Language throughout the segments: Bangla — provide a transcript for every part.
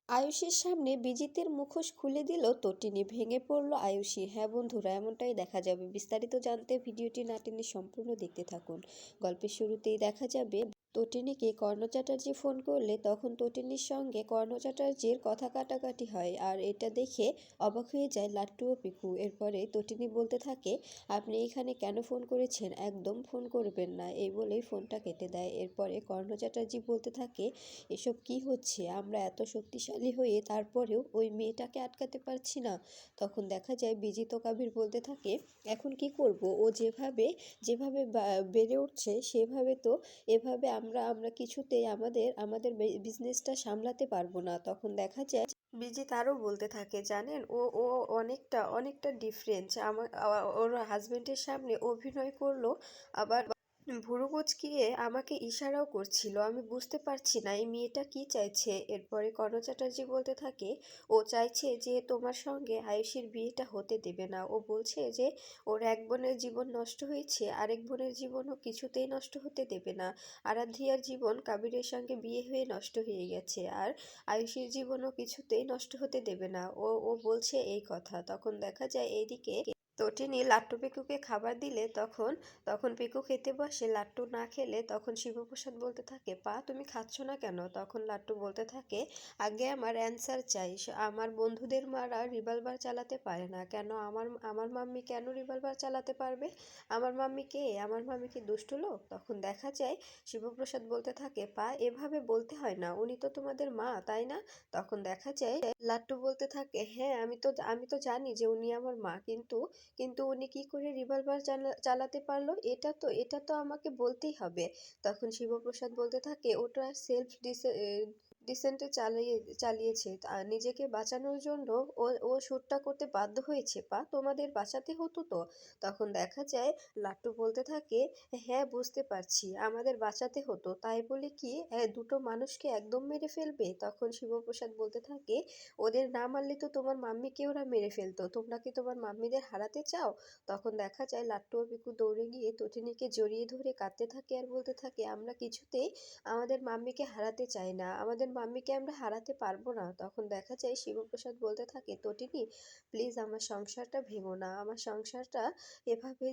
আয়ুষীর সামনে বিজিতের মুখোশ খুলে দিল তটিনী। ভেঙে পড়ল আয়ুষী। হ্যাঁ বন্ধুরা, এমনটাই দেখা যাবে। বিস্তারিত জানতে ভিডিওটি না টেনে সম্পূর্ণ দেখতে থাকুন। গল্পের শুরুতেই দেখা যাবে তটিনীকে কর্ণ চ্যাটার্জি ফোন করলে তখন তটিনীর সঙ্গে কর্ণ চ্যাটার্জির কথা কাটাকাটি হয়। আর এটা দেখে অবাক হয়ে যায় লাট্টু ও পিকু। এরপরে তটিনী বলতে থাকে, আপনি এখানে কেন ফোন করেছেন? একদম ফোন করবেন না, এই বলেই ফোনটা কেটে দেয়। এরপরে কর্ণ চ্যাটার্জি বলতে থাকে, এসব কি হচ্ছে? আমরা এত শক্তিশালী হয়ে তারপরেও ওই মেয়েটাকে আটকাতে পারছি না। তখন দেখা যায় বিজিত ও কাবির বলতে থাকে, এখন কি করব? ও যেভাবে যেভাবে বেড়ে উঠছে সেভাবে তো এভাবে আমরা আমরা কিছুতেই আমাদের আমাদের বিজনেসটা সামলাতে পারবো না। তখন দেখা যায় বিজিত আরও বলতে থাকে, জানেন ও ও অনেকটা অনেকটা ডিফারেন্স। আমার ওর হাজবেন্ডের সামনে অভিনয় করলো, আবার ভুরু কুঁচকিয়ে আমাকে ইশারাও করছিল। আমি বুঝতে পারছি না এই মেয়েটা কি চাইছে। এরপরে কর্ণ চ্যাটার্জি বলতে থাকে, ও চাইছে যে তোমার সঙ্গে আয়ুষীর বিয়েটা হতে দেবে না। ও বলছে যে ওর এক বোনের জীবন নষ্ট হয়েছে, আরেক বোনের জীবনও কিছুতেই নষ্ট হতে দেবে না। আরাধ্যার জীবন কাবিরের সঙ্গে বিয়ে হয়ে নষ্ট হয়ে গেছে, আর আয়ুষীর জীবনও কিছুতেই নষ্ট হতে দেবে না। ও ও বলছে এই কথা। তখন দেখা যায় এইদিকে তটিনী লাট্টু পিকুকে খাবার দিলে তখন তখন পিকু খেতে বসে। লাট্টু না খেলে তখন শিবপ্রসাদ বলতে থাকে, পা তুমি খাচ্ছ না কেন? তখন লাট্টু বলতে থাকে, আগে আমার অ্যান্সার চাই। আমার বন্ধুদের মারা রিভলভার চালাতে পারে না কেন? আমার আমার মাম্মি কেন রিভলভার চালাতে পারবে? আমার মাম্মি কে? আমার মাম্মি কি দুষ্টু লোক? তখন দেখা যায় শিবপ্রসাদ বলতে থাকে, পা এভাবে বলতে হয় না, উনি তো তোমাদের মা, তাই না? তখন দেখা যায় লাট্টু বলতে থাকে, হ্যাঁ আমি তো জানি যে উনি আমার মা, কিন্তু কিন্তু উনি কি করে রিভলভার চালাতে পারলো? এটা তো আমাকে বলতেই হবে। তখন শিবপ্রসাদ বলতে থাকে, ওটা সেলফ ডিসেন্টে চালিয়েছে। আর নিজেকে বাঁচানোর জন্য ও শ্যুটটা করতে বাধ্য হয়েছে। পা তোমাদের বাঁচাতে হতো তো। তখন দেখা যায় লাট্টু বলতে থাকে, হ্যাঁ বুঝতে পারছি, আমাদের বাঁচাতে হতো, তাই বলে কি দুটো মানুষকে একদম মেরে ফেলবে? তখন শিবপ্রসাদ বলতে থাকে, ওদের না মারলে তো তোমার মাম্মিকে ওরা মেরে ফেলতো। তোমরা কি তোমার মাম্মিদের হারাতে চাও? তখন দেখা যায় লাট্টু ও পিকু দৌড়ে গিয়ে তটিনীকে জড়িয়ে ধরে কাঁদতে থাকে আর বলতে থাকে, আমরা কিছুতেই আমাদের মাম্মিকে হারাতে চাই না, আমাদের মাম্মিকে আমরা হারাতে পারবো না। তখন দেখা যায় শিবপ্রসাদ বলতে থাকে, তটিনী প্লিজ আমার সংসারটা ভেঙো না, আমার সংসারটা এভাবে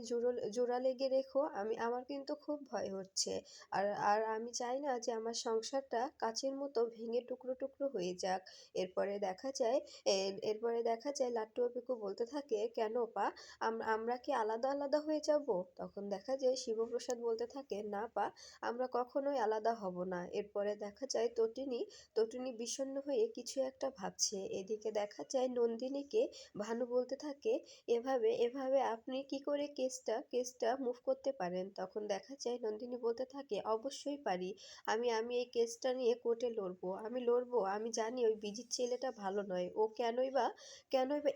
জোড়া লেগে রেখো। আমার কিন্তু খুব ভয় হচ্ছে। আর আর আমি চাই না যে আমার সংসারটা কাচের মতো ভেঙে টুকরো টুকরো হয়ে যাক। এরপরে দেখা যায় লাট্টু ও পিকু বলতে থাকে, কেন পা আমরা কি আলাদা আলাদা হয়ে যাব? তখন দেখা যায় শিবপ্রসাদ বলতে থাকে, না পা, আমরা কখনোই আলাদা হব না। এরপরে দেখা যায় তটিনী বিষণ্ণ হয়ে কিছু একটা ভাবছে। এদিকে দেখা যায় নন্দিনীকে ভানু বলতে থাকে, এভাবে এভাবে আপনি কি করে কেসটা মুভ করতে পারেন? তখন দেখা যায় নন্দিনী বলতে থাকে, অবশ্যই পারি। আমি এই কেসটা নিয়ে কোর্টে লড়বো, আমি জানি ওই বিজির ছেলেটা ভালো নয়। ও কেনই বা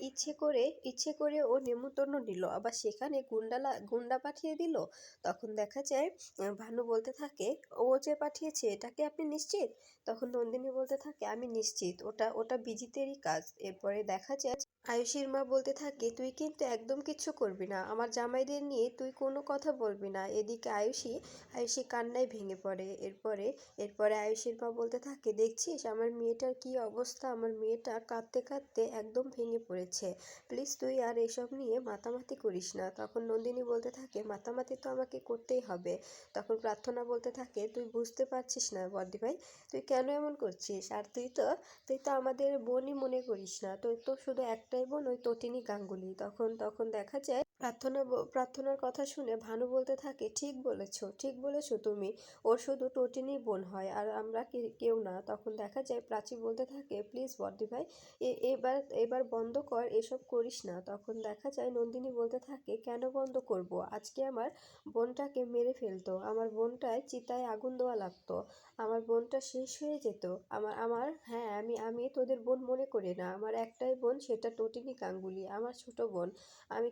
ইচ্ছে করে ও নেমন্তন্ন নিল, আবার সেখানে গুন্ডা পাঠিয়ে দিল। তখন দেখা যায় ভানু বলতে থাকে, ও যে পাঠিয়েছে এটাকে আপনি নিশ্চিত? তখন নন্দিনী বলতে থাকে, আমি নিশ্চিত, ওটা ওটা বিজিতেরই কাজ। এরপরে দেখা যায় আয়ুষীর মা বলতে থাকে, তুই কিন্তু একদম কিচ্ছু করবি না, আমার জামাইদের নিয়ে তুই কোনো কথা বলবি না। এদিকে আয়ুষী কান্নায় ভেঙে পড়ে। এরপরে আয়ুষীর মা বলতে থাকে, দেখছিস আমার মেয়েটার কি অবস্থা? আমার মেয়েটা কাঁদতে কাঁদতে একদম ভেঙে পড়েছে। প্লিজ তুই আর এসব নিয়ে মাতামাতি করিস না। তখন নন্দিনী বলতে থাকে, মাতামাতি তো আমাকে করতেই হবে। তখন প্রার্থনা বলতে থাকে, তুই বুঝতে পারছিস না বদ্দি ভাই, তুই কেন এমন করছিস? আর তুই তো আমাদের বোনই মনে করিস না, তোর তো শুধু একটাই বোন, ওই তটিনী গাঙ্গুলি। তখন দেখা যায় প্রার্থনার কথা শুনে ভানু বলতে থাকে, ঠিক বলেছো তুমি, ওর শুধু টটিনি বোন হয়, আর আমরা কেউ না। তখন দেখা যায় প্রাচী বলতে থাকে, প্লিজ বদ্দি ভাই, এবার এবার বন্ধ কর, এসব করিস না। তখন দেখা যায় নন্দিনী বলতে থাকে, কেন বন্ধ করব? আজকে আমার বোনটাকে মেরে ফেলতো, আমার বোনটায় চিতায় আগুন দেওয়া লাগতো, আমার বোনটা শেষ হয়ে যেত। আমার আমার হ্যাঁ, আমি তোদের বোন মনে করি না, আমার একটাই বোন, সেটা টটিনি গাঙ্গুলি, আমার ছোট বোন। আমি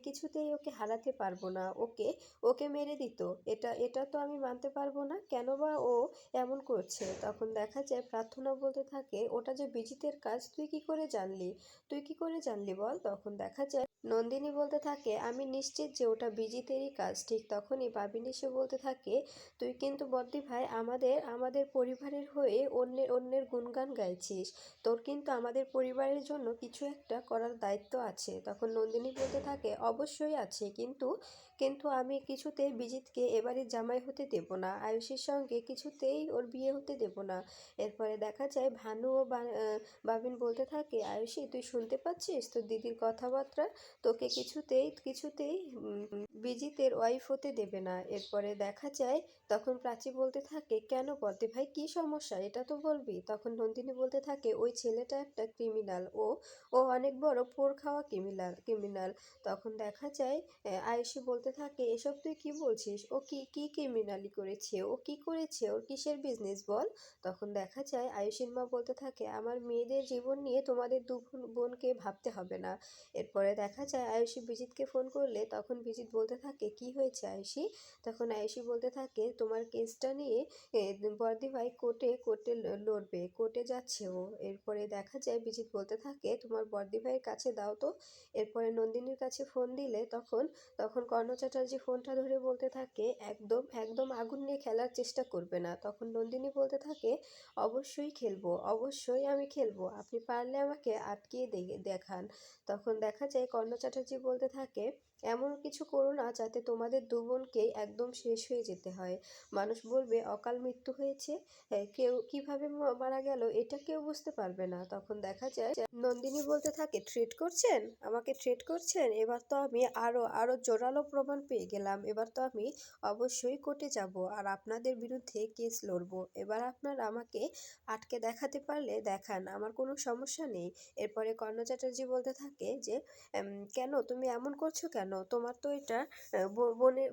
কিছুতেই ওকে হারাতে পারবো না, ওকে ওকে মেরে দিত। এটা এটা তো আমি মানতে পারবো না, কেন বা ও এমন করছে। তখন দেখা যায় প্রার্থনা বলতে থাকে, ওটা যে বিজিতের কাজ তুই কি করে জানলি বল। তখন দেখা যায় নন্দিনী বলতে থাকে, আমি নিশ্চিত যে ওটা বিজিতেরই কাজ। ঠিক তখনই বাবিন এসে বলতে থাকে, তুই কিন্তু বদ্দি ভাই আমাদের আমাদের পরিবারের হয়ে অন্যের অন্যের গুণগান গাইছিস, তোর কিন্তু আমাদের পরিবারের জন্য কিছু একটা করার দায়িত্ব আছে। তখন নন্দিনী বলতে থাকে, অবশ্যই আছে, কিন্তু কিন্তু আমি কিছুতেই বিজিতকে এবারে জামাই হতে দেব না, আয়ুষের সঙ্গে কিছুতেই ওর বিয়ে হতে দেব না। এরপরে দেখা যায় ভানু ও বাবিন বলতে থাকে, আয়ুষী তুই শুনতে পাচ্ছিস তোর দিদির কথাবার্তা, তোকে কিছুতেই কিছুতেই বিজিতের ওয়াইফ হতে দেবে না। এরপরে দেখা যায় তখন প্রাচী বলতে থাকে, কেন বদ্দি ভাই কি সমস্যা এটা তো বলবি। তখন নন্দিনী বলতে থাকে, ওই ছেলেটা একটা ক্রিমিনাল, ও ও অনেক বড় পোর খাওয়া ক্রিমিনাল। তখন দেখা যায় আয়েশি বলতে থাকে, এসব তুই কি বলছিস, ও কি কি ক্রিমিনালি করেছে, ও কি করেছে, ওর কিসের বিজনেস বল। তখন দেখা যায় আয়েশির মা বলতে থাকে, আমার মেয়েদের জীবন নিয়ে তোমাদের দু বোনকে ভাবতে হবে না। এরপরে দেখা যায় আয়েশি বিজিতকে ফোন করলে তখন বিজিত বলতে থাকে, কি হয়েছে আয়েশি। তখন আয়েশি বলতে থাকে, তোমার কেসটা নিয়ে বর্দি ভাই কোর্টে লড়বে, কোর্টে যাচ্ছে ও। এরপরে দেখা যায় বিজিত বলতে থাকে, তোমার বর্দি ভাইয়ের কাছে দাও তো। এরপরে নন্দিনীর কাছে ফোন দিলে তখন তখন কর্ণ চ্যাটার্জি ফোনটা ধরে বলতে থাকে, একদম একদম আগুন নিয়ে খেলার চেষ্টা করবে না। তখন নন্দিনী বলতে থাকে, অবশ্যই খেলবো, অবশ্যই আমি খেলবো, আপনি পারলে আমাকে আটকিয়ে দেখান। তখন দেখা যায় কর্ণ চ্যাটার্জি বলতে থাকে, এমন কিছু করো না যাতে তোমাদের দু বোনকেই একদম শেষ হয়ে যেতে হয়, মানুষ বলবে অকাল মৃত্যু হয়েছে, কেউ কিভাবে মারা গেল এটা কেউ বুঝতে পারবে না। তখন দেখা যায় নন্দিনী বলতে থাকে, থ্রেট করছেন, আমাকে থ্রেট করছেন, এবার তো আমি আরো আরো জোরালো প্রমাণ পেয়ে গেলাম, এবার তো আমি অবশ্যই কোর্টে যাব আর আপনাদের বিরুদ্ধে কেস লড়বো, এবার আপনারা আমাকে আটকে দেখাতে পারলে দেখান, আমার কোনো সমস্যা নেই। এরপরে কর্ণ চ্যাটার্জি বলতে থাকে যে, কেন তুমি এমন করছো কেন, তোমার তো এটা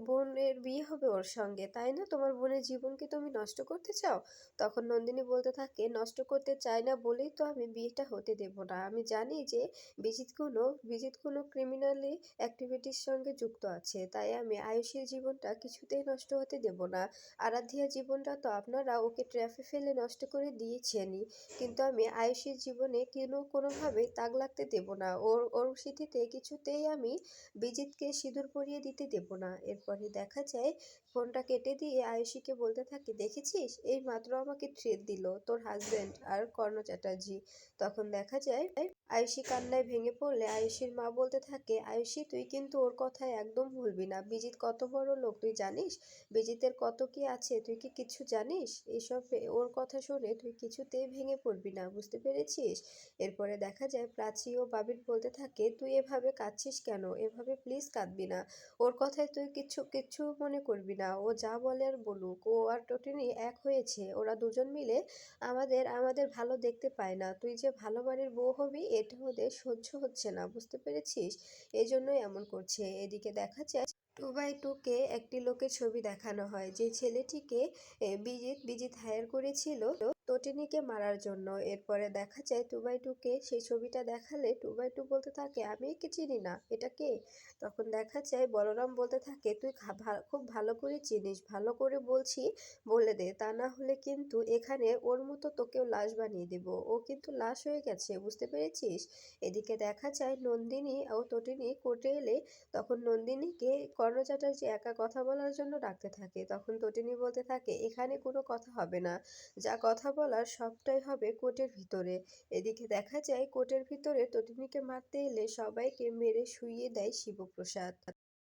বোনের বিয়ে হবে ওর সঙ্গে, তাই না, তোমার বোনের জীবন কি তুমি নষ্ট করতে চাও। তখন নন্দিনী বলতে থাকে, নষ্ট করতে চাই না বলেই তো আমি বিয়েটা হতে দেব না, আমি জানি যে বিজিত কোনো ক্রিমিনালি অ্যাক্টিভিটির সঙ্গে যুক্ত আছে, তাই আমি আয়ুষের জীবনটা কিছুতেই নষ্ট হতে দেব না। আরাধ্যার জীবনটা তো আপনারা ওকে ট্র্যাপে ফেলে নষ্ট করে দিয়েছেনই, কিন্তু আমি আয়ুষের জীবনে কোনোভাবেই দাগ লাগতে দেব না, ওর ওর স্মৃতিতে কিছুতেই আমি বিজিতকে সিঁদুর পরিয়ে দিতে দেব না। এরপরে দেখা যায় ফোনটা কেটে দিয়ে আয়ুষীকে বলতে থাকে, দেখেছিস এই মাত্র আমাকে থ্রেট দিল তোর হাজবেন্ড আর কর্ণ চ্যাটার্জি। তখন দেখা যায় আয়ুষী কান্নায় ভেঙে পড়লে আয়ুষীর মা বলতে থাকে, আয়ুষী তুই কিন্তু ওর কথায় একদম ভুলবি না, বিজিত কত বড় লোক তুই জানিস, বিজিতের কত কি আছে তুই কি কিছু জানিস, এসব ওর কথা শুনে তুই কিছুতেই ভেঙে পড়বি না, বুঝতে পেরেছিস। এরপরে দেখা যায় প্রাচী ও বাবির বলতে থাকে, তুই এভাবে কাঁদছিস কেন, এভাবে প্লিজ কাঁদবি না, ওর কথায় তুই কিচ্ছু কিচ্ছু মনে করবি না, ও যা বলে আর বলুক, ও আর টটিনি এক হয়েছে, ওরা দুজন মিলে আমাদের আমাদের ভালো দেখতে পায় না, তুই যে ভালো বাড়ির বউ হবি এটা ওদের সহ্য হচ্ছে না, বুঝতে পেরেছিস, এই জন্যই এমন করছে। এদিকে দেখা যায় 2x2 কে একটি লোকের ছবি দেখানো হয়, যে ছেলেটিকে বিজিত হায়ার করেছিল তটিনীকে মারার জন্য। এরপরে দেখা যায় 2x2 কে সেই ছবিটা দেখালে 2x2 বলতে থাকে, আমি একে চিনি না, এটা কে। তখন দেখা যায় বলরাম বলতে থাকে, তুই খুব ভালো করে চিনিস, ভালো করে বলছি বলে দে, তা না হলে কিন্তু এখানে ওর মতো তোকেও লাশ বানিয়ে দেব, ও কিন্তু লাশ হয়ে গেছে, বুঝতে পেরেছিস। এদিকে দেখা যায় নন্দিনী ও তটিনী কোর্টে এলে তখন নন্দিনীকে কর্ণ চ্যাটার্জি একা কথা বলার জন্য ডাকতে থাকে। তখন তটিনী বলতে থাকে, এখানে কোনো কথা হবে না, যা কথা বলার সবটাই হবে কোর্টের ভিতরে। এদিকে দেখা যায় কোর্টের ভিতরে তটিনীকে মারতে এলে সবাইকে মেরে শুইয়ে দেয় শিবপ্রসাদ।